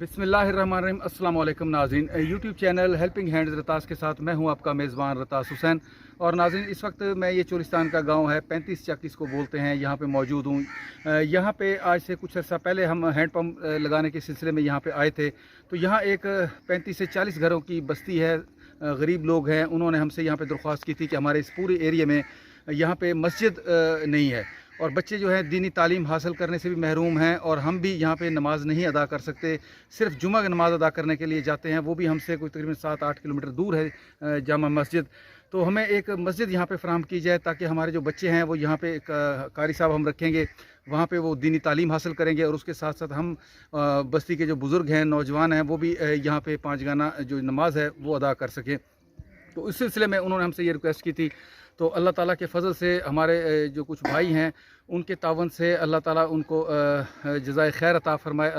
बिस्मिल्लाहिर्रहमानिर्रहीम। अस्सलाम वालेकुम नाज़रीन, यूट्यूब चैनल हेल्पिंग हैंड्स रतास के साथ मैं हूं आपका मेज़बान रतास हुसैन। और नाज़रीन, इस वक्त मैं ये चोलिस्तान का गांव है 35-41 को बोलते हैं, यहाँ पे मौजूद हूँ। यहाँ पे आज से कुछ अर्सा पहले हम हैंड पंप लगाने के सिलसिले में यहाँ पे आए थे। तो यहाँ एक 35 से 40 घरों की बस्ती है, गरीब लोग हैं। उन्होंने हमसे यहाँ पे दरख्वास्त की थी कि हमारे इस पूरे एरिया में यहाँ पे मस्जिद नहीं है और बच्चे जो हैं दीनी तालीम हासिल करने से भी महरूम हैं, और हम भी यहाँ पे नमाज़ नहीं अदा कर सकते। सिर्फ जुमा की नमाज़ अदा करने के लिए जाते हैं, वो भी हमसे कोई तकरीबन 7-8 किलोमीटर दूर है जामा मस्जिद। तो हमें एक मस्जिद यहाँ पे फराहम की जाए ताकि हमारे जो बच्चे हैं वो यहाँ पे कारी साहब हम रखेंगे, वहाँ पे वो दीनी तालीम हासिल करेंगे, और उसके साथ साथ हम बस्ती के जो बुज़ुर्ग हैं, नौजवान हैं, वो भी यहाँ पे 5 गाना जो नमाज है वो अदा कर सकें। तो इस सिलसिले में उन्होंने हमसे ये रिक्वेस्ट की थी। तो अल्लाह ताला के फ़ज़ल से हमारे जो कुछ भाई हैं उनके तावन से अल्लाह ताला उनको जज़ाए खैर अता फ़रमाए।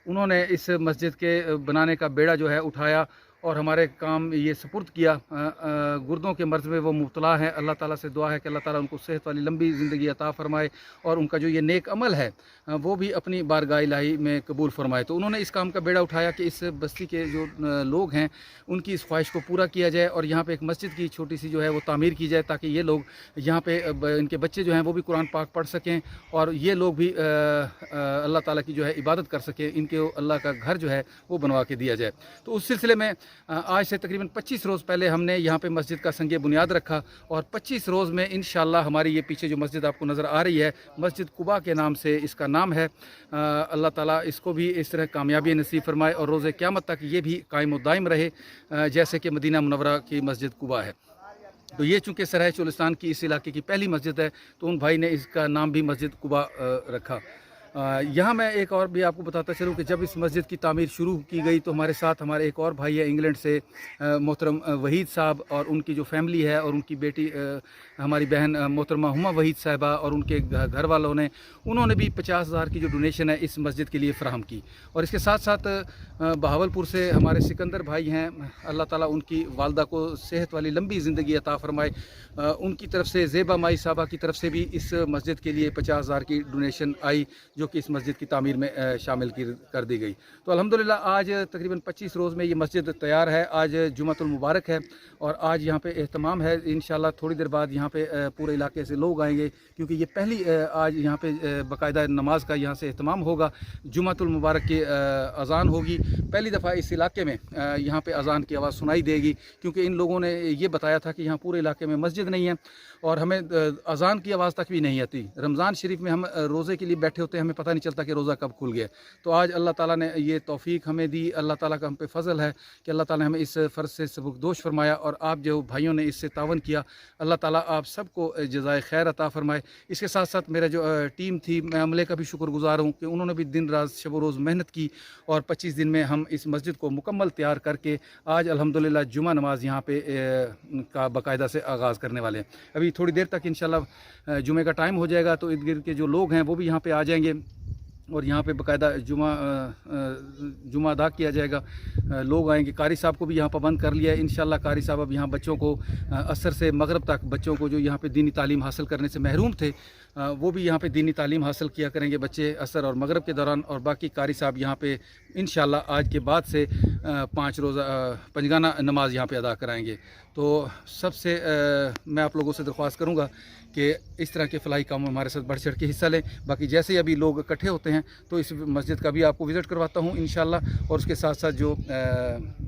उन्होंने इस मस्जिद के बनाने का बेड़ा जो है उठाया और हमारे काम ये सपुर्द किया। गुर्दों के मर्ज़ में वो मुब्तला हैं। अल्लाह ताला से दुआ है कि अल्लाह ताला उनको सेहत वाली लंबी ज़िंदगी अता फ़रमाए और उनका जो ये नेक अमल है वो भी अपनी बारगाह इलाही में कबूल फ़रमाए। तो उन्होंने इस काम का बेड़ा उठाया कि इस बस्ती के जो लोग हैं उनकी इस ख्वाहिश को पूरा किया जाए और यहाँ पे एक मस्जिद की छोटी सी जो है वो तामीर की जाए ताकि ये लोग यहाँ पे इनके बच्चे जो हैं वो भी कुरान पाक पढ़ सकें और ये लोग भी अल्लाह ताला की जो है इबादत कर सकें। इनके अल्लाह का घर जो है वो बनवा के दिया जाए। तो उस सिलसिले में आज से तकरीबन 25 रोज़ पहले हमने यहाँ पे मस्जिद का संगे बुनियाद रखा और 25 रोज़ में इंशाअल्लाह हमारी ये पीछे जो मस्जिद आपको नज़र आ रही है, मस्जिद कुबा के नाम से इसका नाम है। अल्लाह ताला इसको भी इस तरह कामयाबी नसीब फरमाए और रोज़े क़यामत तक ये भी कायम व दायम रहे जैसे कि मदीना मुनव्वरा की मस्जिद कुबा है। तो ये चूँकि सराय चोलिस्तान की इस इलाके की पहली मस्जिद है तो उन भाई ने इसका नाम भी मस्जिद कुबा रखा। यहाँ मैं एक और भी आपको बताता चलूँ कि जब इस मस्जिद की तामीर शुरू की गई तो हमारे साथ हमारे एक और भाई है इंग्लैंड से, मोहतरम वहीद साहब, और उनकी जो फैमिली है और उनकी बेटी हमारी बहन मोहतरमा हुमा वहीद साहिबा और उनके घर वालों ने उन्होंने भी 50,000 की जो डोनेशन है इस मस्जिद के लिए फ़राहम की। और इसके साथ साथ बहावलपुर से हमारे सिकंदर भाई हैं, अल्लाह ताला उनकी वालदा को सेहत वाली लंबी ज़िंदगी अता फ़रमाए। उनकी तरफ से ज़ेबा माई साहबा की तरफ से भी इस मस्जिद के लिए 50,000 की डोनेशन आई जो कि इस मस्जिद की तामीर में शामिल कर दी गई। तो अल्हम्दुलिल्लाह आज तकरीबन 25 रोज़ में ये मस्जिद तैयार है। आज जुम्मतुल मुबारक है और आज यहाँ पे एहतमाम है। इंशाल्लाह थोड़ी देर बाद यहाँ पे पूरे इलाके से लोग आएंगे क्योंकि ये पहली आज यहाँ पे बाकायदा नमाज का यहाँ से एहतमाम होगा। जुम्मतुल मुबारक की अज़ान होगी। पहली दफ़ा इस इलाके में यहाँ पे अज़ान की आवाज़ सुनाई देगी क्योंकि इन लोगों ने ये बताया था कि यहाँ पूरे इलाके में मस्जिद नहीं है और हमें अज़ान की आवाज़ तक भी नहीं आती। रमज़ान शरीफ में हम रोज़े के लिए बैठे होते हैं, हमें पता नहीं चलता कि रोज़ा कब खुल गया। तो आज अल्लाह ताला ने ये तौफ़ीक हमें दी। अल्लाह ताला का हम पे फ़ज़ल है कि अल्लाह ताला ने हमें इस फ़र्ज़ से सबकदोश फरमाया और आप जो भाइयों ने इससे तावन किया, अल्लाह ताला आप सबको जज़ाए खैर अता फ़रमाए। इसके साथ साथ मेरा जो टीम थी, मैं अमले का भी शुक्रगुज़ार हूँ कि उन्होंने भी दिन रात शब रोज़ मेहनत की और 25 दिन में हम इस मस्जिद को मुकम्मल तैयार करके आज अल्हम्दुलिल्लाह जुमा नमाज़ यहाँ पे का बाकायदा से आगाज़ करने वाले हैं। अभी थोड़ी देर तक इंशाल्लाह जुमे का टाइम हो जाएगा तो इर्द गिर्द के जो लोग हैं वो भी यहाँ पे आ जाएंगे और यहाँ पे बाकायदा जुमा अदा किया जाएगा। लोग आएंगे। कारी साहब को भी यहाँ पाबंद कर लिया है। इंशाल्लाह कारी साहब अब यहाँ बच्चों को असर से मगरब तक बच्चों को जो यहाँ पे दीनी तालीम हासिल करने से महरूम थे वो भी यहाँ पे दीनी तालीम हासिल किया करेंगे बच्चे असर और मगरब के दौरान। और बाकी कारी साहब यहाँ पे इंशाल्लाह आज के बाद से 5 रोज़ा पंजगाना नमाज यहाँ पे अदा कराएंगे। तो सबसे मैं आप लोगों से दरख्वास्त करूँगा कि इस तरह के फलाही कामों में हमारे साथ बढ़ चढ़ के हिस्सा लें। बाकी जैसे ही अभी लोग इकट्ठे होते हैं तो इस मस्जिद का भी आपको विज़िट करवाता हूँ इंशाल्लाह, और उसके साथ साथ जो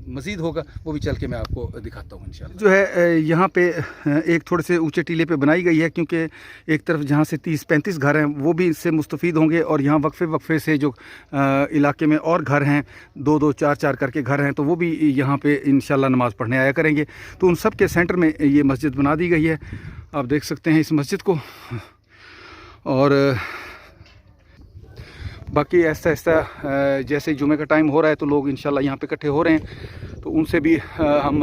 मज़ीद होगा वो भी चल के मैं आपको दिखाता हूँ इंशाल्लाह। जो है यहाँ पे एक थोड़े से ऊँचे टीले पे बनाई गई है क्योंकि एक तरफ जहाँ से 30-35 घर हैं वो भी इससे मुस्तफ़ीद होंगे और यहाँ वक्फे से जो इलाके में और घर हैं 2-2 4-4 करके घर हैं तो वो भी यहाँ पे इंशाल्लाह नमाज़ पढ़ने आया करेंगे। तो उन सब के सेंटर में ये मस्जिद बना दी गई है, आप देख सकते हैं इस मस्जिद को। और बाकी ऐसा ऐसा जैसे जुमे का टाइम हो रहा है तो लोग इंशाल्लाह यहाँ पे इकट्ठे हो रहे हैं तो उनसे भी हम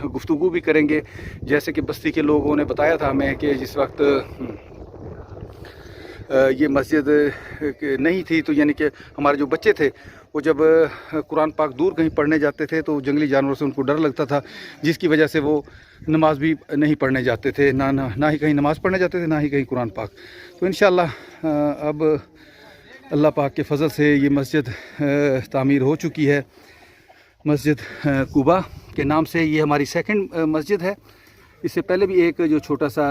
गुफ्तगू भी करेंगे। जैसे कि बस्ती के लोगों ने बताया था हमें कि जिस वक्त ये मस्जिद नहीं थी तो यानी कि हमारे जो बच्चे थे वो जब कुरान पाक दूर कहीं पढ़ने जाते थे तो जंगली जानवरों से उनको डर लगता था, जिसकी वजह से वो नमाज भी नहीं पढ़ने जाते थे, ना ही कहीं नमाज़ पढ़ने जाते थे, ना ही कहीं कुरान पाक। तो इंशाल्लाह अब اللہ پاک کے فضل سے یہ مسجد تعمیر ہو چکی ہے. مسجد قباء کے نام سے یہ ہماری سیکنڈ مسجد ہے. اس سے پہلے بھی ایک جو چھوٹا سا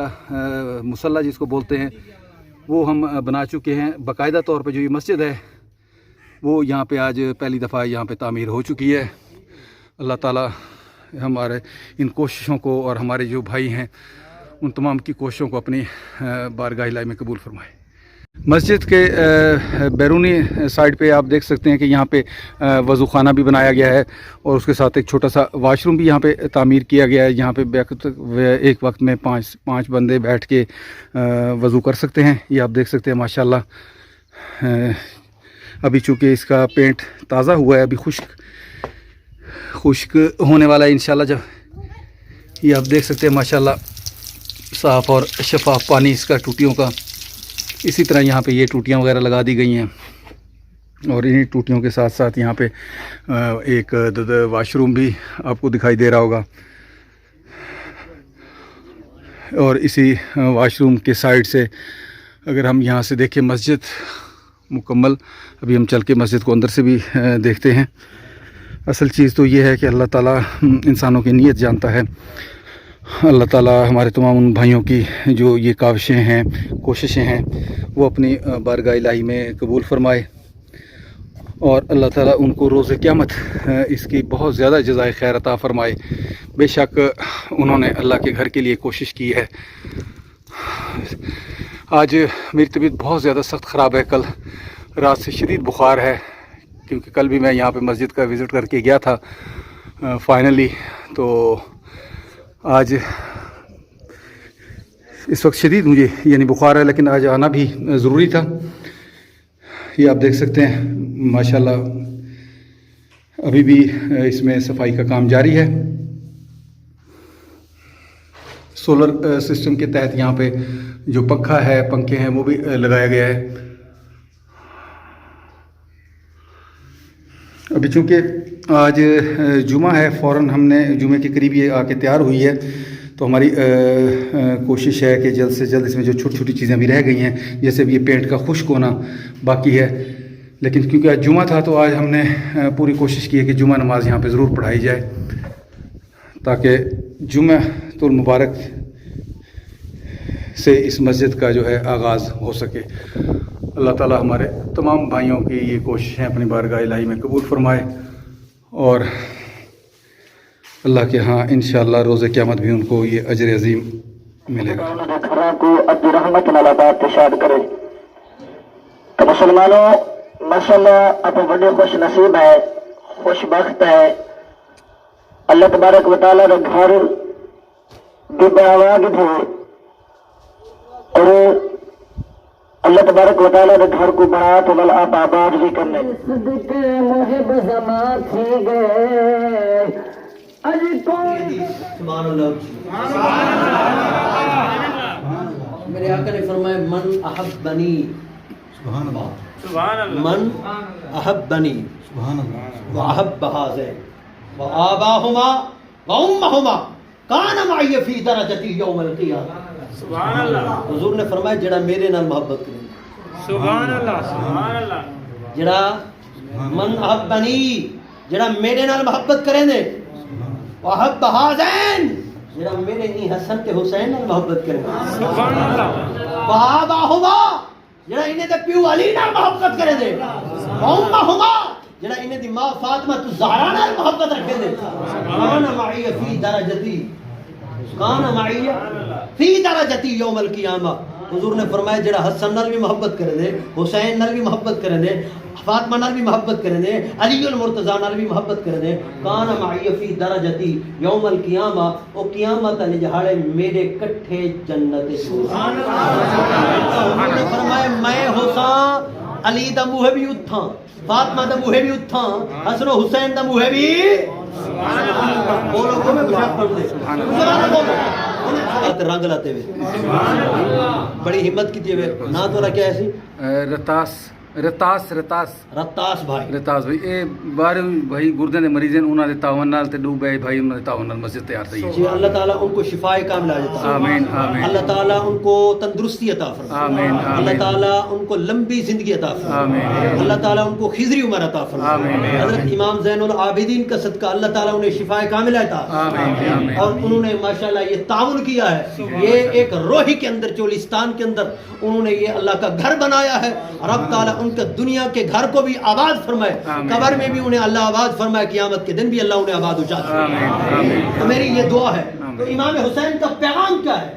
مصلی جس کو بولتے ہیں وہ ہم بنا چکے ہیں. باقاعدہ طور پہ جو یہ مسجد ہے وہ یہاں پہ آج پہلی دفعہ یہاں پہ تعمیر ہو چکی ہے. اللہ تعالیٰ ہمارے ان کوششوں کو اور ہمارے جو بھائی ہیں ان تمام کی کوششوں کو اپنی بارگاہ الہی میں قبول فرمائے. مسجد کے بیرونی سائڈ پہ آپ دیکھ سکتے ہیں کہ یہاں پہ وضو خانہ بھی بنایا گیا ہے اور اس کے ساتھ ایک چھوٹا سا واش روم بھی یہاں پہ تعمیر کیا گیا ہے. یہاں پہ ایک وقت میں پانچ بندے بیٹھ کے وضو کر سکتے ہیں. یہ آپ دیکھ سکتے ہیں ماشاءاللہ. ابھی چونکہ اس کا پینٹ تازہ ہوا ہے, ابھی خشک ہونے والا ہے انشاءاللہ. جب یہ آپ دیکھ سکتے ہیں ماشاءاللہ صاف اور شفاف پانی اس کا ٹوٹیوں کا. اسی طرح یہاں پہ یہ ٹوٹیاں وغیرہ لگا دی گئی ہیں اور انہی ٹوٹیوں کے ساتھ ساتھ یہاں پہ ایک واش روم بھی آپ کو دکھائی دے رہا ہوگا. اور اسی واش روم کے سائڈ سے اگر ہم یہاں سے دیکھیں مسجد مکمل, ابھی ہم چل کے مسجد کو اندر سے بھی دیکھتے ہیں. اصل چیز تو یہ ہے کہ اللہ تعالیٰ انسانوں کی نیت جانتا ہے. اللہ تعالیٰ ہمارے تمام ان بھائیوں کی جو یہ کاوشیں ہیں, کوششیں ہیں, وہ اپنی بارگاہ الہی میں قبول فرمائے اور اللہ تعالیٰ ان کو روز قیامت اس کی بہت زیادہ جزائے خیر عطا فرمائے. بے شک انہوں نے اللہ کے گھر کے لیے کوشش کی ہے. آج میری طبیعت بہت زیادہ سخت خراب ہے. کل رات سے شدید بخار ہے کیونکہ کل بھی میں یہاں پہ مسجد کا وزٹ کر کے گیا تھا فائنلی. تو آج اس وقت شدید مجھے یعنی بخار ہے, لیکن آج آنا بھی ضروری تھا. یہ آپ دیکھ سکتے ہیں ماشاءاللہ ابھی بھی اس میں صفائی کا کام جاری ہے. سولر سسٹم کے تحت یہاں پہ جو پنکھا ہے, پنکھے ہیں, وہ بھی لگایا گیا ہے. ابھی چونکہ آج جمعہ ہے, فوراً ہم نے جمعے کے قریب یہ آ کے تیار ہوئی ہے, تو ہماری کوشش ہے کہ جلد سے جلد اس میں جو چھوٹی چھوٹی چیزیں بھی رہ گئی ہیں, جیسے بھی یہ پینٹ کا خشک ہونا باقی ہے, لیکن کیونکہ آج جمعہ تھا تو آج ہم نے پوری کوشش کی ہے کہ جمعہ نماز یہاں پہ ضرور پڑھائی جائے تاکہ جمعہ المبارک سے اس مسجد کا جو ہے آغاز ہو سکے. اللہ تعالیٰ ہمارے تمام بھائیوں کی یہ کوششیں اپنی بارگاہ الہی میں قبول فرمائے اور اللہ کے ہاں انشاءاللہ روز قیامت بھی ان کو یہ اجر عظیم ملے گا. گھروں کو اپنی رحمت نالاباد تشاد کرے. تو مسلمانوں ماشاءاللہ آپ بڑے خوش نصیب ہے, خوش بخت ہے. اللہ تبارک و تعالیٰ نے گھر آواز بھی اور اللہ تبارک و تعالیٰ نے گھر کو بڑھا تو بل آپ آباد بھی کرنے میرے آقا نے فرمایا من احبنی من احبنی واحب هذین وآباہما وامہما کان معی فی درجتی یوم القیامہ. سبحان اللہ. حضور نے فرمایا جڑا میرے نال محبت کرے, سبحان اللہ, سبحان اللہ, جڑا من احبنی جڑا میرے نال محبت کرے دے, وحب ہذین جڑا میرے ہی حسن تے حسین نال محبت کرے, سبحان اللہ, وآباہما جڑا انہیں دے پیو علی نال محبت کرے دے, وامہما جڑا انہیں دی ماں فاطمہ الزہرا نال محبت رکھے دے, کان معی فی درجتی کان معی فی درجتی یوم القیامہ. حضور نے فرمایا جڑا حسن نال بھی محبت کرے دے, حسین نال بھی محبت کرے دے, فاطمہ نال بھی محبت کرے دے, علی المرتضیٰ نال بھی محبت کرے دے, کان معی فی درجتی یوم القیامہ, او قیامت علی جہاڑے میرے کٹھے جنت. سبحان اللہ. حضور نے فرمایا میں حسین علی دا موہ بھی اتھاں, فاطمہ دا موہ بھی اتھاں, حسن و حسین دا موہ بھی بولو کو میں بشاک پڑھ دے, سبحان اللہ, رنگ لاتے ہوئے بڑی ہمت کی ہوئے. نا تو رکھے ایسی رتاس रतास रतास रत्तास भाई रतास भाई ये बाहर भाई गुर्दे दे मरीज हैं उन्हां दे तावन नाल ते डूबे भाई उन्हां दे तावन नाल मस्जिद तैयार थई जी अल्लाह ताला उनको शिफाए कामिला अता फरमाए आमीन आमीन अल्लाह ताला उनको तंदुरुस्ती अता फरमाए आमीन अल्लाह आमीन ताला उनको लंबी जिंदगी अता फरमाए आमीन अल्लाह ताला उनको खिजरी उम्र अता फरमाए आमीन हजरत इमाम ज़ैनुल आबिदीन का सदका अल्लाह ताला उन्हें शिफाए कामिला अता आमीन आमीन और उन्होंने माशाल्लाह ये ताउन किया है ये एक रोही के अंदर चोलिस्तान के अंदर उन्होंने ये अल्लाह का घर बनाया है रब ताला उनके दुनिया के घर को भी आबाद फरमाए कब्र में भी उन्हें अल्लाह आबाद फरमाए क़यामत के दिन भी अल्लाह उन्हें आबाद उजाद फरमाए तो मेरी ये दुआ है तो इमाम हुसैन का पैगाम क्या है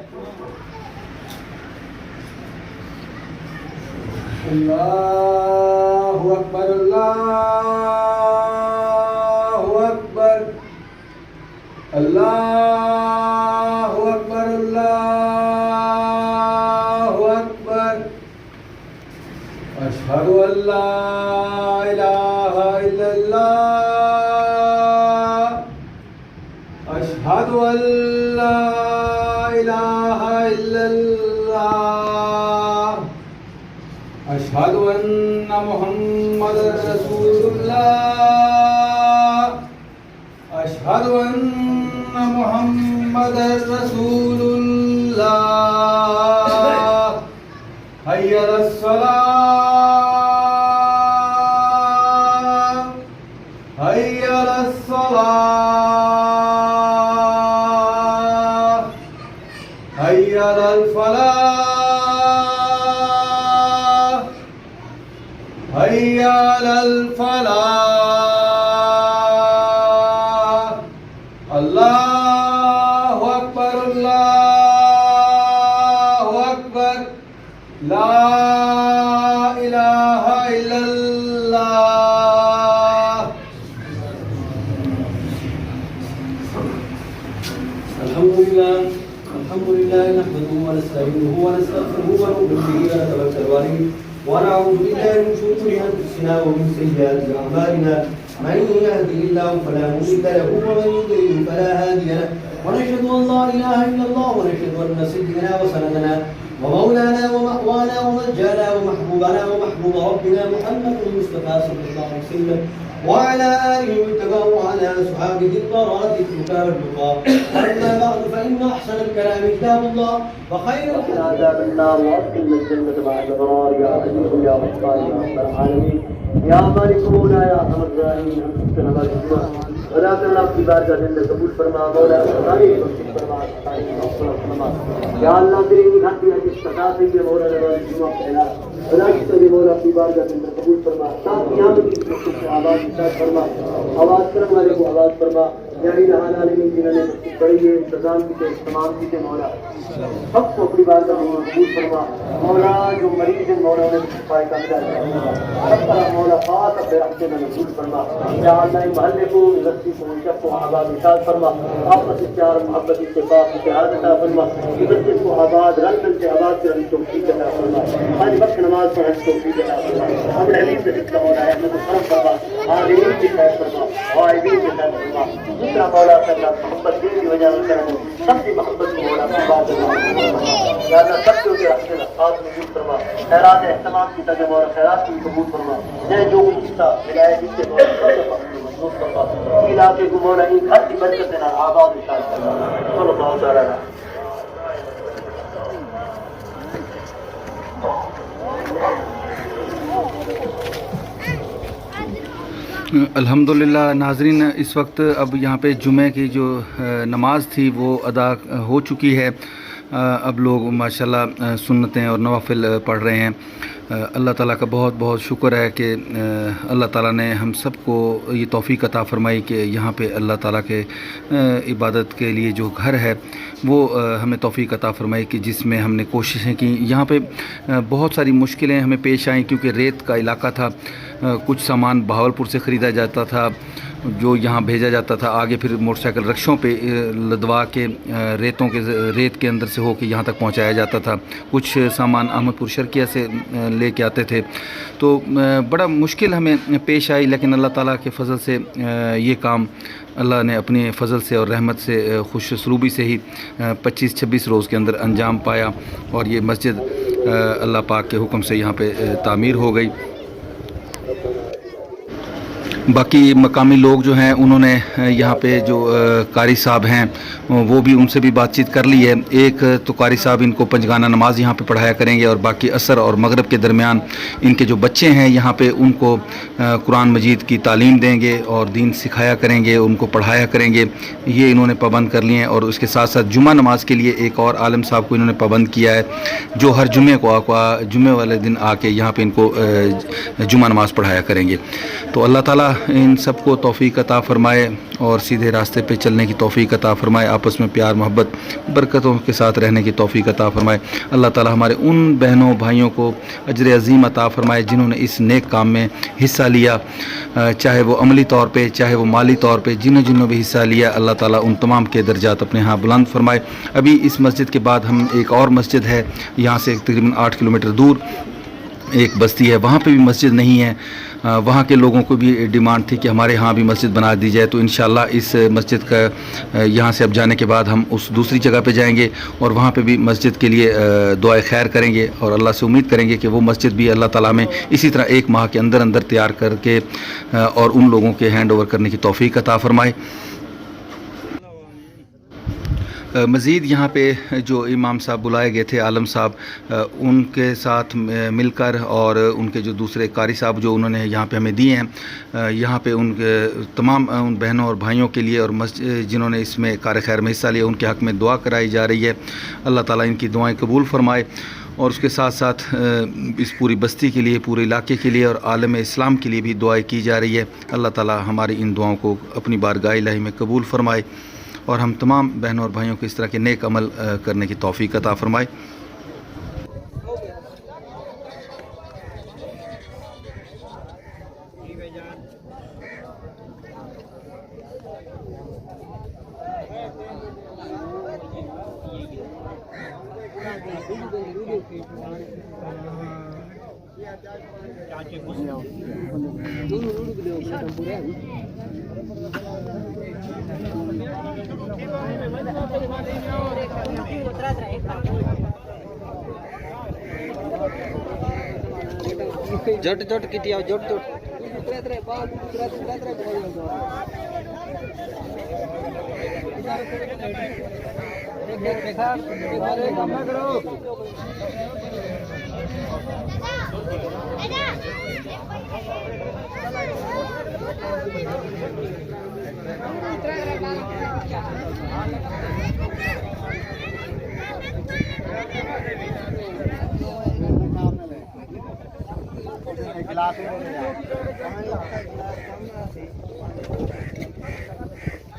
अल्लाहु अकबर अल्लाहु अकबर अल्लाहु अकबर अल्लाहु अकबर अशहदु अल्ला इलाहा इल्लल्लाह अशहदु अल्ला इलाहा इल्लल्लाह अशहदु अन्ना मुहम्मदर रसूलुल्लाह अशहदु अन्ना मुहम्मदर रसूलुल्लाह हय्य अलस्सलाह हय्य अलस्सलाह हय्य अलफलाह हय्य अलफलाह अल्लाहु अकबर अल्लाहु अकबर ला इलाहा इल्लल्लाह अल्हम्दुलिल्लाह नहमदुहु व नस्तईनुहु व नस्तगफिरुहु व नؤمن به ونتوكل عليه ونعوذ بالله من شرور انفسنا ومن سيئات اعمالنا من يهده الله فلا مضل له ومن يضلل فلا هادي له ونشهد ان لا اله الا الله ونشهد ان سيدنا وسندنا ومولانا ومأوانا وملجانا ومحبوبنا ومحبوب ربنا محمد المصطفى صلى الله عليه وسلم وعلى آله المتبع وعلى أصحابه البررة الكتاب البقاء أما بعد فإن أحسن الكلام كتاب الله وخير عذاب النار وأدخل الجنة مع الأبرار يا عزيز يا غفار يا رب العالمين يا مالك مولا يا أرحم الراحمين حسن الدعاء خدا کے اللہ کی بارگاہ کے اندر قبول فرما مولا ساری بخشش فرما ساری مغفرت فرما یا اللہ تیری نگاہ کی جس صدا سے یہ مولا نواز جمعہ پہلا خدا کی تیری مولا کی بارگاہ کے اندر قبول فرما تاکہ یہاں کی بخشش سے آواز ارشاد فرما آواز کرنے والے کو آواز فرما یا الہ العالمین جنہوں نے بخشش پڑھی ہے انتظام کی تے تمام کی تے مولا سب کو اپنی بارگاہ میں قبول فرما مولا جو مریض ہیں مولا انہیں شفائے کاملہ عطا فرما سب طرح مولا خاص اپنے رحمت میں نزول فرما یا اللہ محلے کو رسی کو منشق کو آباد ارشاد فرما آپس سے پیار محبت اتفاق اتحاد عطا فرما مسجد کو آباد رل مل سے آباد کرنے توفیق عطا فرما آج وقت نماز پڑھنے توفیق عطا فرما ہم حلیم سے ذکر ہو رہا ہے احمد کرم فرما حاضرین کی خیر فرما غائبین کی خیر فرما دوسرا مولا کرنا محبت دین کی وجہ سے کرنا سب کی محبت کو مولا کی بات یا اللہ سب کو کے رکھتے ہیں خاص نزول فرما خیرات اہتمام کی تجربہ مولا خیرات کی قبول فرما جے جو کچھ تھا ہدایت جس سے مولا محفوظ فرما علاقے کو مولا ایک ہر کی برکت سے آباد ارشاد فرما صلی اللہ تعالی علیہ अल्हम्दुलिल्लाह नाज़रीन इस वक्त अब यहाँ पे जुमे की जो नमाज़ थी वो अदा हो चुकी है। अब लोग माशाल्लाह सुन्नतें और नवाफिल पढ़ रहे हैं। अल्लाह ताला का बहुत बहुत शुक्र है कि अल्लाह ताला ने हम सब को ये तौफ़ीक़ अता फ़रमाई कि यहाँ पे अल्लाह ताला के इबादत के लिए जो घर है वो हमें तौफ़ीक़ अता फ़रमाई कि जिसमें हमने कोशिशें की। यहाँ पे बहुत सारी मुश्किलें हमें पेश आईं क्योंकि रेत का इलाका था। कुछ सामान बहावलपुर से ख़रीदा जाता था जो यहाँ भेजा जाता था, आगे फिर मोटरसाइकिल रक्शों पे लदवा के रेत के अंदर से हो के यहाँ तक पहुँचाया जाता था। कुछ सामान अहमदपुर शर्किया से लेके आते थे। तो बड़ा मुश्किल हमें पेश आई, लेकिन अल्लाह ताला के फ़ज़ल से ये काम अल्लाह ने अपने फ़ज़ल से और रहमत से खुश सलूबी से ही 25-26 रोज़ के अंदर अंजाम पाया और ये मस्जिद अल्लाह पाक के हुक्म से यहाँ पे तामीर हो गई। बाकी मकामी लोग जो हैं उन्होंने यहाँ पे जो कारी साहब हैं वो भी उनसे भी बातचीत कर ली है। एक तो कारी साहब इनको पंजगाना नमाज यहाँ पे पढ़ाया करेंगे और बाकी असर और मगरिब के दरमियान इनके जो बच्चे हैं यहाँ पे उनको कुरान मजीद की तालीम देंगे और दीन सिखाया करेंगे, उनको पढ़ाया करेंगे। ये इन्होंने पाबंद कर लिए हैं। और उसके साथ साथ जुमा नमाज के लिए एक और आलिम साहब को इन्होंने पाबंद किया है, जो हर जुमे को जुमे वाले दिन आके यहाँ पे इनको जुमा नमाज पढ़ाया करेंगे। तो अल्लाह ताला इन सबको तौफीक अता फरमाए और सीधे रास्ते पे चलने की तौफीक अता फरमाए, आपस में प्यार मोहब्बत बरकतों के साथ रहने की तौफीक अता फरमाए। अल्लाह ताला हमारे उन बहनों भाइयों को अजर अज़ीम अता फरमाए जिन्होंने इस नेक काम में हिस्सा लिया, चाहे वो अमली तौर पे चाहे वो माली तौर पे, जिन्होंने भी हिस्सा लिया अल्लाह ताला उन तमाम के दर्जात अपने यहाँ बुलंद फरमाए। अभी इस मस्जिद के बाद हम एक और मस्जिद है यहाँ से तकरीबन 8 किलोमीटर दूर एक बस्ती है, वहाँ पे भी मस्जिद नहीं है। वहाँ के लोगों को भी डिमांड थी कि हमारे यहाँ भी मस्जिद बना दी जाए। तो इंशाअल्लाह इस मस्जिद का यहाँ से अब जाने के बाद हम उस दूसरी जगह पे जाएंगे और वहाँ पे भी मस्जिद के लिए दुआ खैर करेंगे और अल्लाह से उम्मीद करेंगे कि वो मस्जिद भी अल्लाह ताला में इसी तरह 1 माह के अंदर अंदर तैयार करके और उन लोगों के हैंड ओवर करने की तौफीक अता फरमाए। मज़ीद यहाँ पे जो इमाम साहब बुलाए गए थे आलम साहब, उनके साथ मिलकर और उनके जो दूसरे कारी साहब जो उन्होंने यहाँ पे हमें दिए हैं, यहाँ पे उनके तमाम उन बहनों और भाइयों के लिए और जिन्होंने इसमें कार खैर में हिस्सा लिया उनके हक़ में दुआ कराई जा रही है। अल्लाह ताला इनकी दुआएं कबूल फरमाए और उसके साथ साथ इस पूरी बस्ती के लिए, पूरे इलाके के लिए और आलम इस्लाम के लिए भी दुआएं की जा रही है। अल्लाह ताला हमारी इन दुआओं को अपनी बारगाह इलाही में कबूल फरमाए और हम तमाम बहनों और भाइयों को इस तरह के नेक अमल करने की तौफीक अता फरमाए। जट जट किती जट जट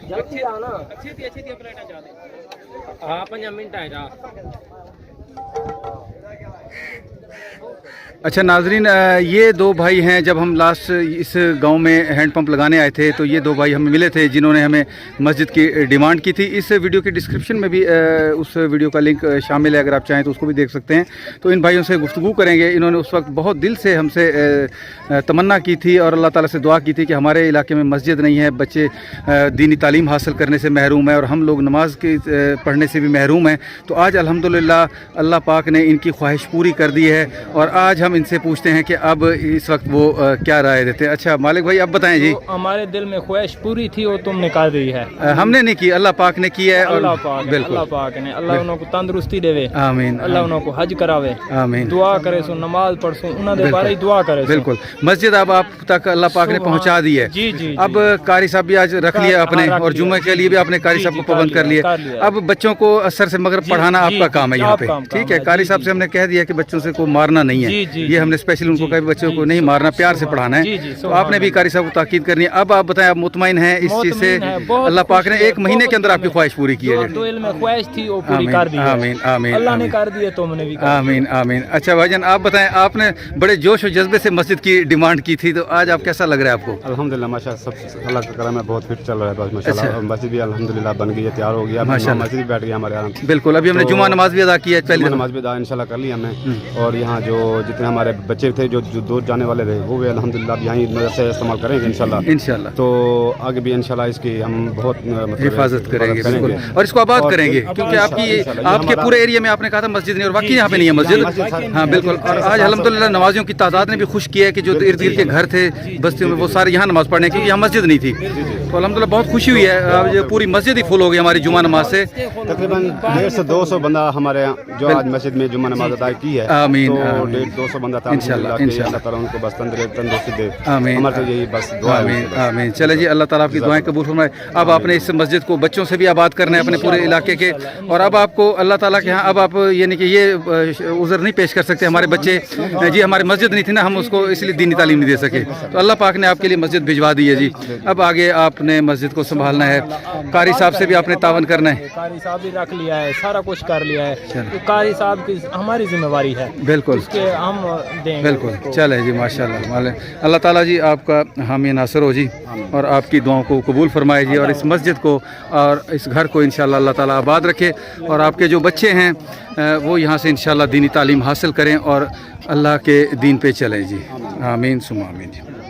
जल्दी आना अच्छी प्लेटा जा दे। हाँ 5 मिनट है जा। अच्छा नाजरीन, ये 2 भाई हैं। जब हम लास्ट इस गांव में हैंडपंप लगाने आए थे तो ये 2 भाई हमें मिले थे जिन्होंने हमें मस्जिद की डिमांड की थी। इस वीडियो के डिस्क्रिप्शन में भी उस वीडियो का लिंक शामिल है, अगर आप चाहें तो उसको भी देख सकते हैं। तो इन भाइयों से गुफ्तगू करेंगे। इन्होंने उस वक्त बहुत दिल से हमसे तमन्ना की थी और अल्लाह ताला से दुआ की थी कि हमारे इलाके में मस्जिद नहीं है, बच्चे दीनी तालीम हासिल करने से महरूम है और हम लोग नमाज की पढ़ने से भी महरूम हैं। तो आज अल्हम्दुलिल्लाह अल्लाह पाक ने इनकी ख्वाहिश पूरी कर दी है और आज हम इनसे पूछते हैं कि अब इस वक्त वो क्या राय देते हैं। अच्छा मालिक भाई, अब बताएं जी। हमारे दिल में ख्वाहिश पूरी थी वो तुमने कर दी है। हमने नहीं की, अल्लाह पाक ने की है। अल्लाह पाक ने अल्लाह उन्हों को तंदुरुस्ती देवे, आमीन। अल्लाह उन्हों को हज करावे, आमीन। दुआ करे सो नमाज पढ़ सो उन्हों दे बारे दुआ करे। बिल्कुल, मस्जिद अब आप तक अल्लाह पाक ने पहुंचा दी है। जी जी। अब कारी साहब भी आज रख लिया अपने और जुम्मे के लिए भी आपने कारी साहब को पाबंद कर लिया। अब बच्चों को असर से मगरिब पढ़ाना आपका काम है यहाँ पे, ठीक है। कारी साहब से हमने कह दिया कि बच्चों से को मारना नहीं है, ये हमने स्पेशली उनको कहा बच्चों को नहीं मारना, प्यार से पढ़ाना है। तो आपने भी कारी साहब को ताकीद करनी है। अब आप बताएं, आप मुतमईन हैं इस चीज़ से? अल्लाह पाक ने 1 महीने के अंदर आपकी ख्वाहिश पूरी की है। दिल में ख्वाहिश थी वो पूरी कर दी। आमीन आमीन। अल्लाह ने कर दी है, तुमने भी। आमीन आमीन। अच्छा भाईजान, आप बताएं, आपने बड़े जोश और जज्बे से मस्जिद की डिमांड की थी, तो आज आप कैसा लग रहा है आपको? अल्हम्दुलिल्लाह माशाअल्लाह, सब अल्लाह का करम है, बहुत फिट चल रहा है बस माशाअल्लाह। मस्जिद भी अल्हम्दुलिल्लाह बन गई है, तैयार हो गया माशाअल्लाह। मस्जिद भी बैठ गया हमारे यहाँ। बिल्कुल, अभी हमने जुमा नमाज भी अदा की है, पहली नमाज भी अदा इंशाल्लाह कर ली हमने। और यहाँ जो जितने हमारे बच्चे थे जो दूर जाने वाले थे वो भी अल्हम्दुलिल्लाह अब यहीं मदरसे इस्तेमाल करेंगे इंशाल्लाह। तो आगे भी इंशाल्लाह इसकी हम बहुत मतलब हिफाजत करेंगे बिल्कुल, और इसको आबाद करेंगे क्योंकि आपके पूरे एरिया में आपने कहा था मस्जिद नहीं, और वाकई यहाँ पे नहीं है मस्जिद। हाँ बिल्कुल, और आज अल्हम्दुलिल्लाह नमाजियों की तादाद ने भी खुश किया है कि जो इर्द गिर्द के घर थे बस्तियों में वो सारे यहाँ नमाज पढ़ने, क्योंकि यहाँ मस्जिद नहीं थी। तो अल्हम्दुलिल्लाह बहुत खुशी हुई है, आज पूरी मस्जिद ही फुल हो गई हमारी जुमा नमाज से। तकरीबन 150 से 200 बंदा हमारे यहाँ जो आज मस्जिद में जुमा नमाज अदा की है। आमीन, तो आमीन। 150-200 बंदा था इंशाल्लाह, अल्लाह ताला उनको बस तंदुरुस्ती दे। आमीन, हमारे तो यही बस दुआ है आमीन, उनसे बस। आमीन। चले जी, अल्लाह ताला आपकी दुआएं कबूल फरमाए। अब आपने इस मस्जिद को बच्चों से भी आबाद करना है अपने पूरे इलाके के, और अब आपको अल्लाह ताला के यहाँ अब आप यानी कि ये उज़र नहीं पेश कर सकते हमारे बच्चे जी हमारी मस्जिद नहीं थी ना, हम उसको इसलिए दीनी तालीम नहीं दे सके, तो अल्लाह पाक ने आपके लिए मस्जिद भिजवा दी है जी। अब आगे आपने मस्जिद को संभालना है, कारी साहब से भी आपने तावन करना है। कारी साहब भी रख लिया है, सारा कुछ कर लिया है, तो कारी साहब की हमारी जिम्मेवारी है, बिल्कुल उसके हम देंगे बिल्कुल। चले जी, माशाल्लाह, अल्लाह ताला जी आपका हामी नासर हो जी, और आपकी दुआओं को कबूल फरमाए जी, और इस मस्जिद को और इस घर को इंशाल्लाह अल्लाह ताला आबाद रखे, और आपके जो बच्चे हैं वो यहाँ से इंशाल्लाह दीनी तालीम हासिल करें और अल्लाह के दीन पे चलें जी। आमीन सुमा आमीन जी।